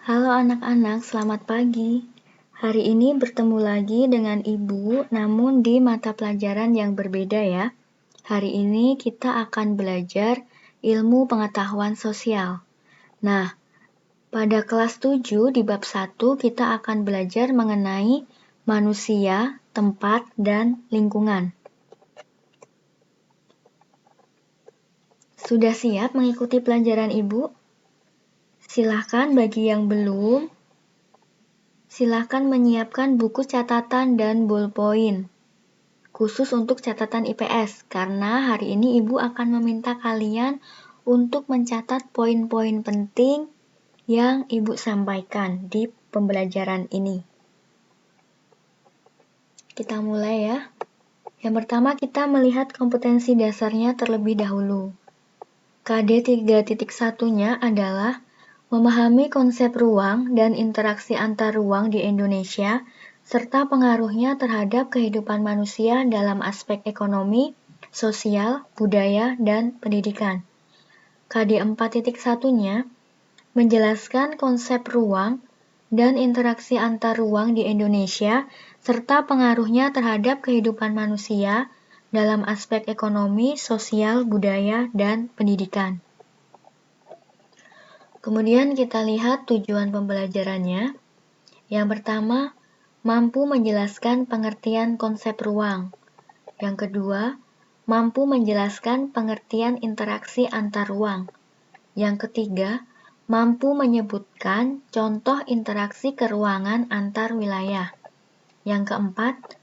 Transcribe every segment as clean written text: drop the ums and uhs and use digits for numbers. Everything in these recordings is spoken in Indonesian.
Halo anak-anak, selamat pagi. Hari ini bertemu lagi dengan Ibu, namun di mata pelajaran yang berbeda ya. Hari ini kita akan belajar ilmu pengetahuan sosial. Nah, pada kelas 7 di bab 1 kita akan belajar mengenai manusia, tempat, dan lingkungan. Sudah siap mengikuti pelajaran Ibu? Silahkan bagi yang belum, silahkan menyiapkan buku catatan dan ballpoint khusus untuk catatan IPS, karena hari ini Ibu akan meminta kalian untuk mencatat poin-poin penting yang Ibu sampaikan di pembelajaran ini. Kita mulai ya. Yang pertama kita melihat kompetensi dasarnya terlebih dahulu. KD 3.1-nya adalah memahami konsep ruang dan interaksi antar ruang di Indonesia, serta pengaruhnya terhadap kehidupan manusia dalam aspek ekonomi, sosial, budaya, dan pendidikan. KD 4.1-nya menjelaskan konsep ruang dan interaksi antar ruang di Indonesia, serta pengaruhnya terhadap kehidupan manusia dalam aspek ekonomi, sosial, budaya, dan pendidikan. Kemudian kita lihat tujuan pembelajarannya. Yang pertama, mampu menjelaskan pengertian konsep ruang. Yang kedua, mampu menjelaskan pengertian interaksi antar ruang. Yang ketiga, mampu menyebutkan contoh interaksi keruangan antar wilayah. Yang keempat,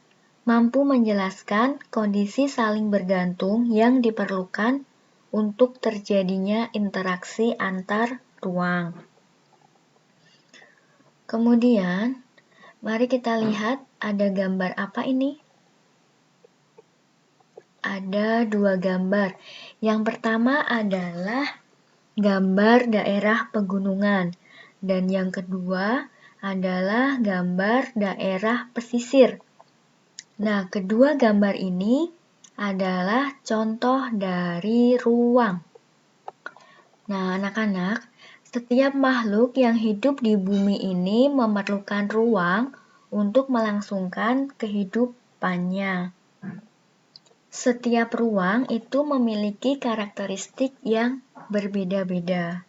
mampu menjelaskan kondisi saling bergantung yang diperlukan untuk terjadinya interaksi antar ruang. Kemudian, mari kita lihat ada gambar apa ini? Ada dua gambar. Yang pertama adalah gambar daerah pegunungan, dan yang kedua adalah gambar daerah pesisir. Nah, kedua gambar ini adalah contoh dari ruang. Nah, anak-anak, setiap makhluk yang hidup di bumi ini memerlukan ruang untuk melangsungkan kehidupannya. Setiap ruang itu memiliki karakteristik yang berbeda-beda.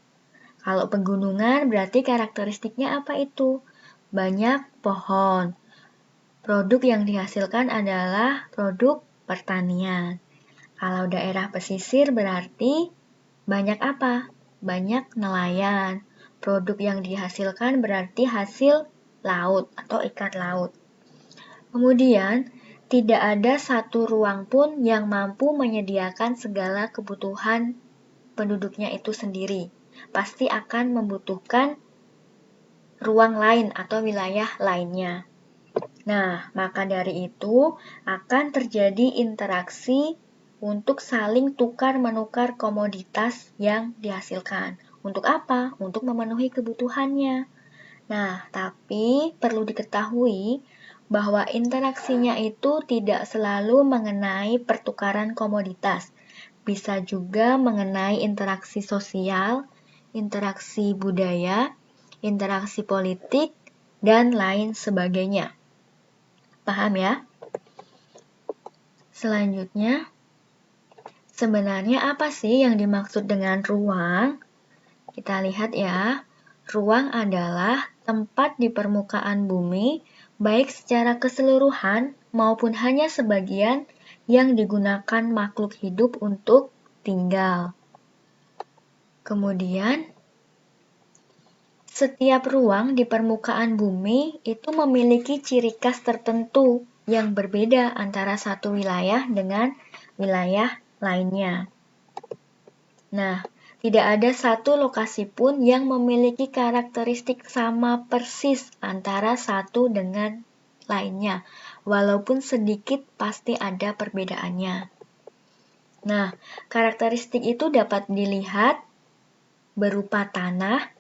Kalau pegunungan berarti karakteristiknya apa itu? Banyak pohon. Produk yang dihasilkan adalah produk pertanian. Kalau daerah pesisir berarti banyak apa? Banyak nelayan. Produk yang dihasilkan berarti hasil laut atau ikan laut. Kemudian, tidak ada satu ruang pun yang mampu menyediakan segala kebutuhan penduduknya itu sendiri. Pasti akan membutuhkan ruang lain atau wilayah lainnya. Nah, maka dari itu akan terjadi interaksi untuk saling tukar-menukar komoditas yang dihasilkan. Untuk apa? Untuk memenuhi kebutuhannya. Nah, tapi perlu diketahui bahwa interaksinya itu tidak selalu mengenai pertukaran komoditas. Bisa juga mengenai interaksi sosial, interaksi budaya, interaksi politik, dan lain sebagainya. Paham ya? Selanjutnya, sebenarnya apa sih yang dimaksud dengan ruang? Kita lihat ya, ruang adalah tempat di permukaan bumi, baik secara keseluruhan maupun hanya sebagian yang digunakan makhluk hidup untuk tinggal. Kemudian, setiap ruang di permukaan bumi itu memiliki ciri khas tertentu yang berbeda antara satu wilayah dengan wilayah lainnya. Nah, tidak ada satu lokasi pun yang memiliki karakteristik sama persis antara satu dengan lainnya, walaupun sedikit pasti ada perbedaannya. Nah, karakteristik itu dapat dilihat berupa tanah,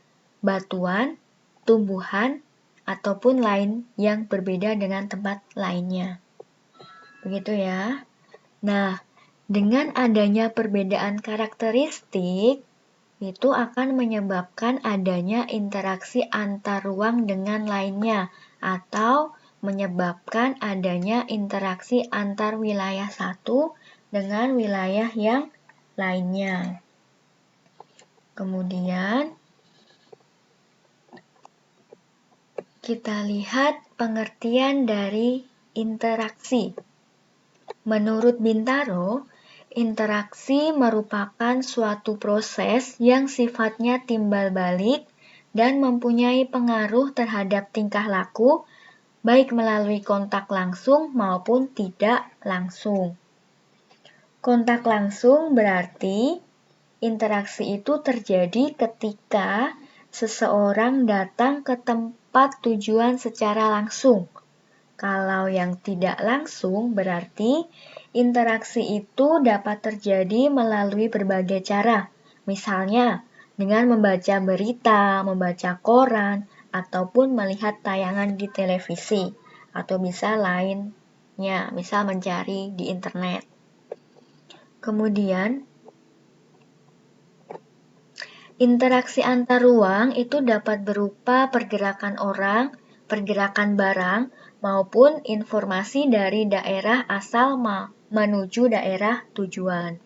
batuan, tumbuhan, ataupun lain yang berbeda dengan tempat lainnya. Begitu ya. Nah, dengan adanya perbedaan karakteristik, itu akan menyebabkan adanya interaksi antar ruang dengan lainnya atau menyebabkan adanya interaksi antar wilayah satu dengan wilayah yang lainnya. Kemudian kita lihat pengertian dari interaksi. Menurut Bintaro, interaksi merupakan suatu proses yang sifatnya timbal balik dan mempunyai pengaruh terhadap tingkah laku, baik melalui kontak langsung maupun tidak langsung. Kontak langsung berarti interaksi itu terjadi ketika seseorang datang ke tempat tujuan secara langsung. Kalau yang tidak langsung berarti interaksi itu dapat terjadi melalui berbagai cara. Misalnya dengan membaca berita, membaca koran, ataupun melihat tayangan di televisi. Atau bisa lainnya, misal mencari di internet. Kemudian, interaksi antar ruang itu dapat berupa pergerakan orang, pergerakan barang, maupun informasi dari daerah asal menuju daerah tujuan.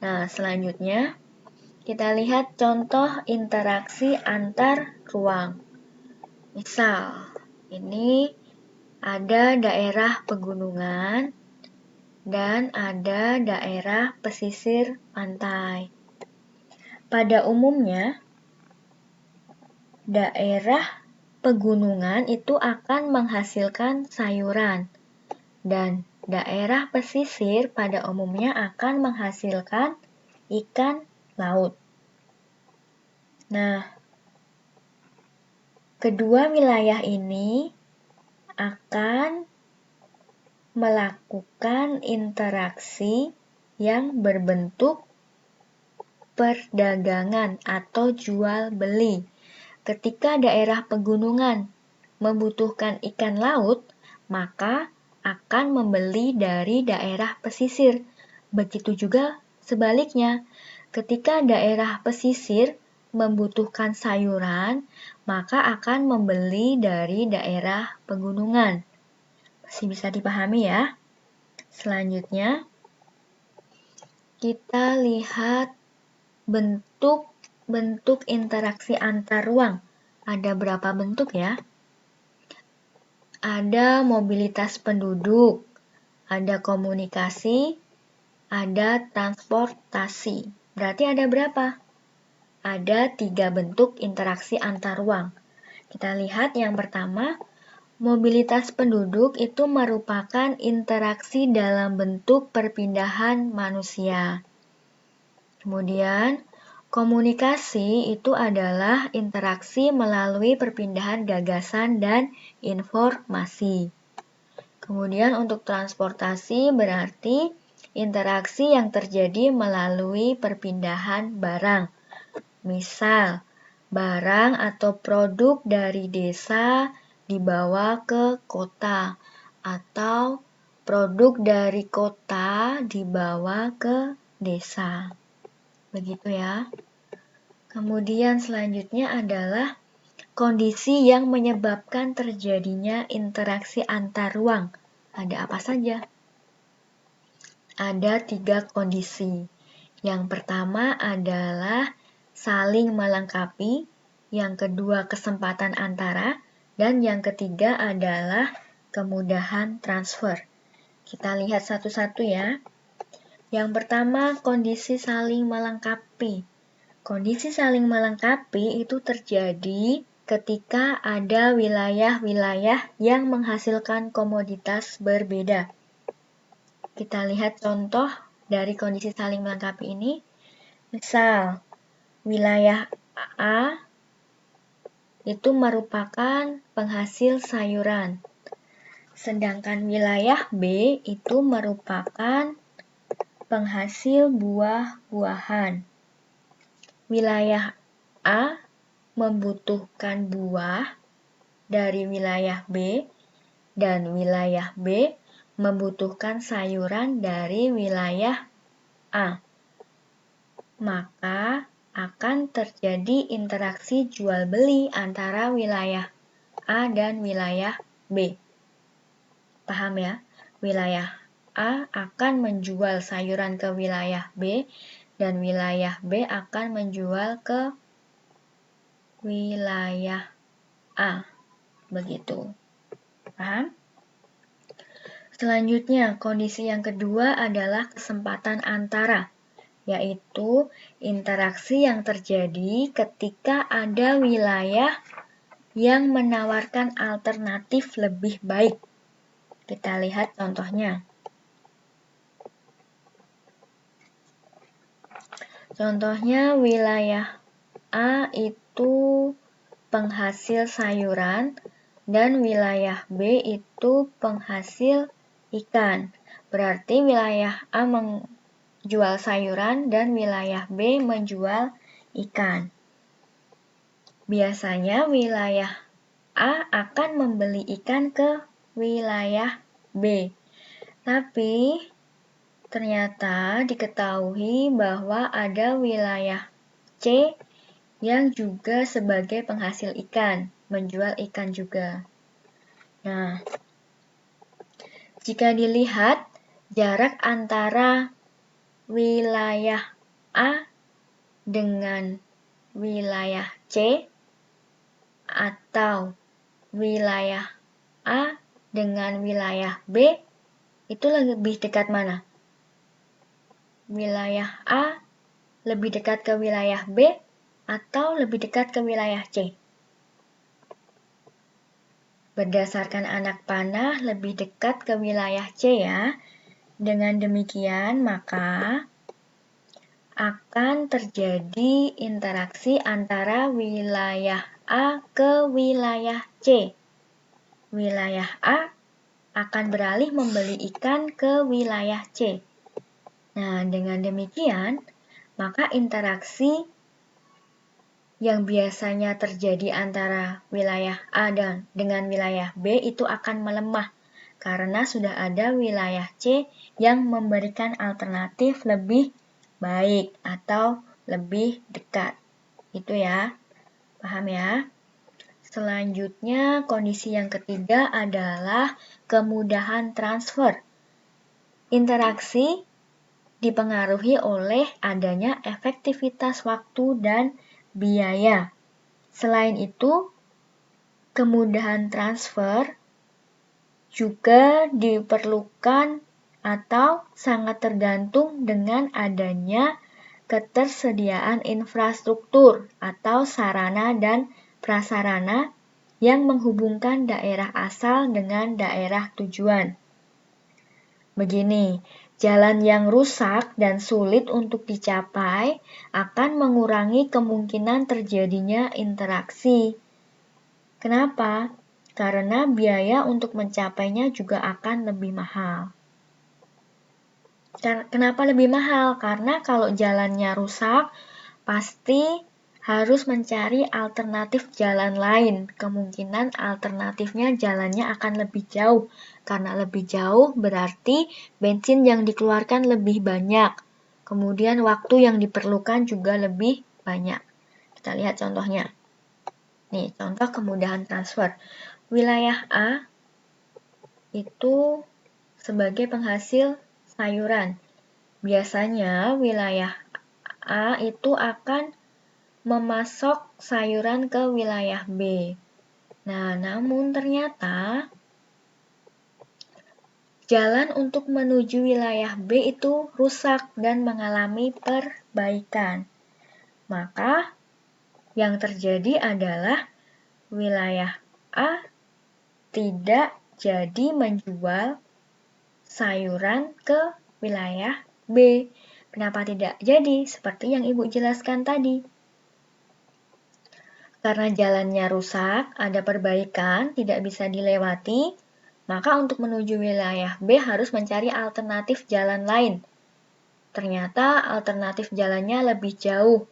Nah, selanjutnya kita lihat contoh interaksi antar ruang. Misal, ini ada daerah pegunungan dan ada daerah pesisir pantai. Pada umumnya, daerah pegunungan itu akan menghasilkan sayuran, dan daerah pesisir pada umumnya akan menghasilkan ikan laut. Nah, kedua wilayah ini akan melakukan interaksi yang berbentuk perdagangan atau jual beli. Ketika daerah pegunungan membutuhkan ikan laut, maka akan membeli dari daerah pesisir. Begitu juga sebaliknya, ketika daerah pesisir membutuhkan sayuran, maka akan membeli dari daerah pegunungan. Masih bisa dipahami ya? Selanjutnya, kita lihat bentuk interaksi antar ruang. Ada berapa bentuk ya? Ada mobilitas penduduk, ada komunikasi, ada transportasi. Berarti ada berapa? Ada 3 bentuk interaksi antar ruang. Kita lihat yang pertama, mobilitas penduduk itu merupakan interaksi dalam bentuk perpindahan manusia. Kemudian, komunikasi itu adalah interaksi melalui perpindahan gagasan dan informasi. Kemudian untuk transportasi berarti interaksi yang terjadi melalui perpindahan barang. Misal, barang atau produk dari desa dibawa ke kota atau produk dari kota dibawa ke desa. Begitu ya. Kemudian selanjutnya adalah kondisi yang menyebabkan terjadinya interaksi antar ruang. Ada apa saja? Ada 3 kondisi. Yang pertama adalah saling melengkapi, yang kedua kesempatan antara, dan yang ketiga adalah kemudahan transfer. Kita lihat satu-satu ya. Yang pertama, kondisi saling melengkapi. Kondisi saling melengkapi itu terjadi ketika ada wilayah-wilayah yang menghasilkan komoditas berbeda. Kita lihat contoh dari kondisi saling melengkapi ini. Misal, wilayah A itu merupakan penghasil sayuran, sedangkan wilayah B itu merupakan penghasil buah-buahan. Wilayah A membutuhkan buah dari wilayah B, dan wilayah B membutuhkan sayuran dari wilayah A. Maka akan terjadi interaksi jual beli antara wilayah A dan wilayah B. Paham ya? Wilayah A akan menjual sayuran ke wilayah B dan wilayah B akan menjual ke wilayah A. Begitu. Paham? Selanjutnya, kondisi yang kedua adalah kesempatan antara, yaitu interaksi yang terjadi ketika ada wilayah yang menawarkan alternatif lebih baik. Kita lihat contohnya. Contohnya wilayah A itu penghasil sayuran dan wilayah B itu penghasil ikan. Berarti wilayah A menjual sayuran dan wilayah B menjual ikan. Biasanya wilayah A akan membeli ikan ke wilayah B. Tapi ternyata diketahui bahwa ada wilayah C yang juga sebagai penghasil ikan, menjual ikan juga. Nah, jika dilihat jarak antara wilayah A dengan wilayah C atau wilayah A dengan wilayah B, itu lebih dekat mana? Wilayah A lebih dekat ke wilayah B atau lebih dekat ke wilayah C? Berdasarkan anak panah lebih dekat ke wilayah C ya. Dengan demikian maka akan terjadi interaksi antara wilayah A ke wilayah C. Wilayah A akan beralih membeli ikan ke wilayah C. Nah, dengan demikian, maka interaksi yang biasanya terjadi antara wilayah A dengan wilayah B itu akan melemah karena sudah ada wilayah C yang memberikan alternatif lebih baik atau lebih dekat. Itu ya. Paham ya? Selanjutnya, kondisi yang ketiga adalah kemudahan transfer. Interaksi dipengaruhi oleh adanya efektivitas waktu dan biaya. Selain itu, kemudahan transfer juga diperlukan atau sangat tergantung dengan adanya ketersediaan infrastruktur atau sarana dan prasarana yang menghubungkan daerah asal dengan daerah tujuan. Begini, jalan yang rusak dan sulit untuk dicapai akan mengurangi kemungkinan terjadinya interaksi. Kenapa? Karena biaya untuk mencapainya juga akan lebih mahal. Kenapa lebih mahal? Karena kalau jalannya rusak, pasti harus mencari alternatif jalan lain. Kemungkinan alternatifnya jalannya akan lebih jauh. Karena lebih jauh berarti bensin yang dikeluarkan lebih banyak. Kemudian waktu yang diperlukan juga lebih banyak. Kita lihat contohnya. Nih, contoh kemudahan transfer. Wilayah A itu sebagai penghasil sayuran. Biasanya wilayah A itu akan memasok sayuran ke wilayah B. Nah, namun ternyata jalan untuk menuju wilayah B itu rusak dan mengalami perbaikan. Maka, yang terjadi adalah wilayah A tidak jadi menjual sayuran ke wilayah B. Kenapa tidak jadi? Seperti yang Ibu jelaskan tadi. Karena jalannya rusak, ada perbaikan, tidak bisa dilewati, maka untuk menuju wilayah B harus mencari alternatif jalan lain. Ternyata alternatif jalannya lebih jauh.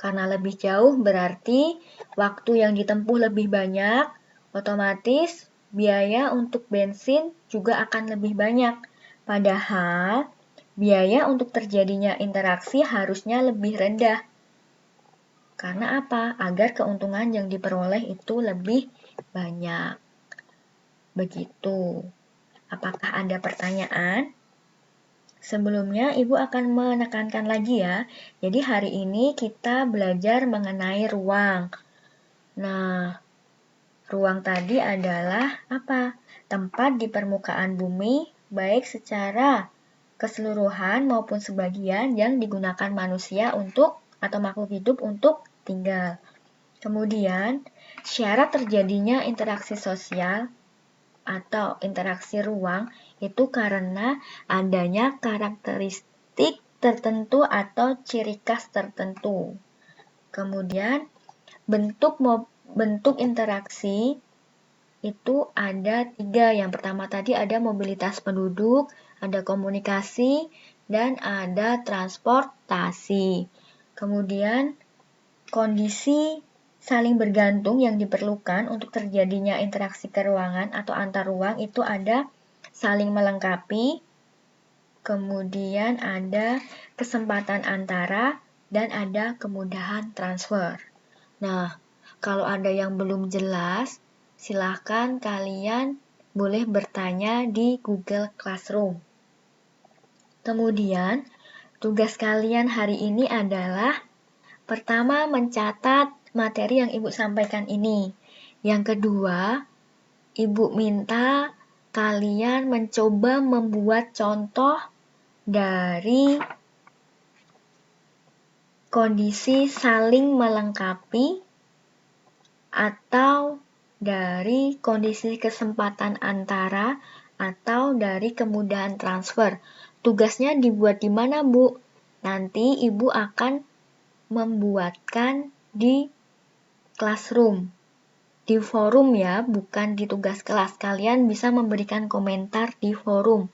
Karena lebih jauh berarti waktu yang ditempuh lebih banyak, otomatis biaya untuk bensin juga akan lebih banyak. Padahal biaya untuk terjadinya interaksi harusnya lebih rendah. Karena apa? Agar keuntungan yang diperoleh itu lebih banyak. Begitu. Apakah ada pertanyaan? Sebelumnya, Ibu akan menekankan lagi ya. Jadi hari ini kita belajar mengenai ruang. Nah, ruang tadi adalah apa? Tempat di permukaan bumi, baik secara keseluruhan maupun sebagian yang digunakan manusia untuk atau makhluk hidup untuk tinggal. Kemudian, syarat terjadinya interaksi sosial atau interaksi ruang itu karena adanya karakteristik tertentu atau ciri khas tertentu. Kemudian bentuk interaksi itu ada 3. Yang pertama tadi ada mobilitas penduduk, ada komunikasi, dan ada transportasi. Kemudian kondisi saling bergantung yang diperlukan untuk terjadinya interaksi keruangan atau antar ruang itu ada saling melengkapi, kemudian ada kesempatan antara, dan ada kemudahan transfer. Nah, kalau ada yang belum jelas, silahkan kalian boleh bertanya di Google Classroom. Kemudian, tugas kalian hari ini adalah pertama, mencatat materi yang Ibu sampaikan ini. Yang kedua, Ibu minta kalian mencoba membuat contoh dari kondisi saling melengkapi atau dari kondisi kesempatan antara atau dari kemudahan transfer. Tugasnya dibuat di mana, Bu? Nanti Ibu akan membuatkan di classroom, di forum ya, bukan di tugas kelas. Kalian bisa memberikan komentar di forum.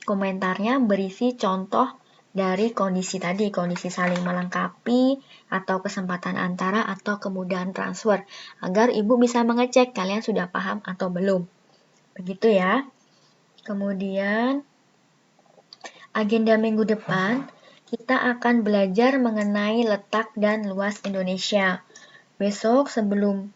Komentarnya berisi contoh dari kondisi tadi, kondisi saling melengkapi, atau kesempatan antara, atau kemudahan transfer, agar Ibu bisa mengecek kalian sudah paham atau belum. Begitu ya. Kemudian, agenda minggu depan, kita akan belajar mengenai letak dan luas Indonesia. Besok sebelum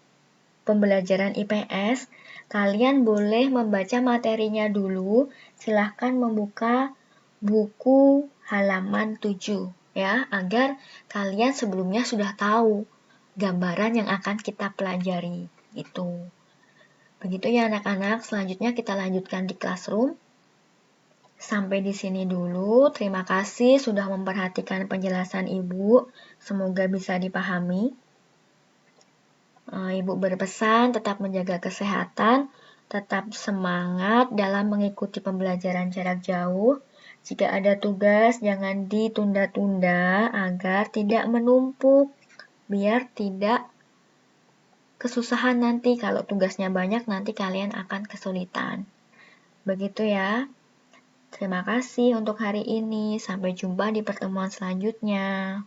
pembelajaran IPS, kalian boleh membaca materinya dulu. Silahkan membuka buku halaman 7 ya, agar kalian sebelumnya sudah tahu gambaran yang akan kita pelajari. Itu. Begitu ya anak-anak, selanjutnya kita lanjutkan di classroom. Sampai di sini dulu. Terima kasih sudah memperhatikan penjelasan Ibu. Semoga bisa dipahami. Ibu berpesan tetap menjaga kesehatan, tetap semangat dalam mengikuti pembelajaran jarak jauh. Jika ada tugas, jangan ditunda-tunda agar tidak menumpuk, biar tidak kesusahan nanti. Kalau tugasnya banyak, nanti kalian akan kesulitan. Begitu ya. Terima kasih untuk hari ini. Sampai jumpa di pertemuan selanjutnya.